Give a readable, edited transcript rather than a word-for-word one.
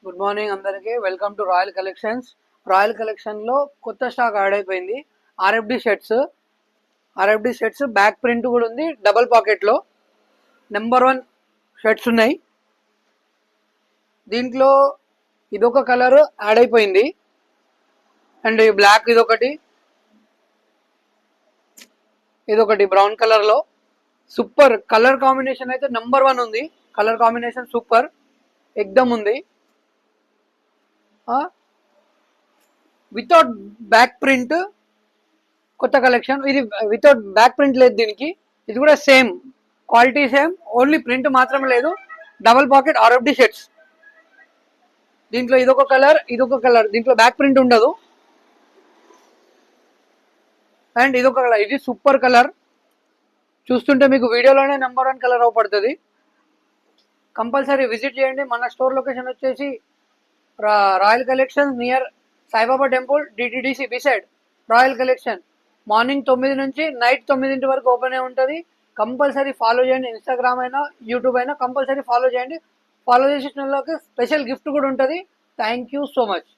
Good morning అందరికి. Welcome to royal collections. Royal collection లో కొత్త స్టాక్ యాడ్ అయిపోయింది. ఆర్ఎఫ్డి షర్ట్స్ బ్యాక్ ప్రింట్ కూడా ఉంది. డబల్ పాకెట్ లో నెంబర్ 1 షర్ట్స్ ఉన్నాయి. దీంట్లో ఇదొక కలర్ యాడ్ అయిపోయింది అండ్ బ్లాక్ ఇదొకటి బ్రౌన్ కలర్ లో సూపర్ కలర్ కాంబినేషన్ అయితే నెంబర్ 1 ఉంది. కలర్ కాంబినేషన్ సూపర్ ఎక్దమ్ ఉంది. వితౌట్ బ్యాక్ ప్రింట్ కొత్త కలెక్షన్. ఇది వితౌట్ బ్యాక్ ప్రింట్ లేదు దీనికి. ఇది కూడా same quality, same, only print మాత్రమే లేదు. Double pocket RFD shirts. దీంట్లో ఇదొక కలర్ దీంట్లో బ్యాక్ ప్రింట్ ఉండదు. అండ్ ఇదొక కలర్, ఇది సూపర్ కలర్. చూస్తుంటే మీకు వీడియోలోనే నెంబర్ 1 కలర్ అవపడుతుంది. కంపల్సరీ విజిట్ చేయండి. మన స్టోర్ లొకేషన్ వచ్చేసి royal collection near Saibaba temple, DTDC beside royal collection. Morning 9 నుంచి నైట్ 9 వరకు ఓపెన్ అయి ఉంటుంది. కంపల్సరీ ఫాలో చేయండి. ఇన్స్టాగ్రామ్ అయినా యూట్యూబ్ అయినా కంపల్సరీ ఫాలో చేయండి. ఫాలో చేసిన వాళ్ళకి స్పెషల్ గిఫ్ట్ కూడా ఉంటుంది. Thank you so much.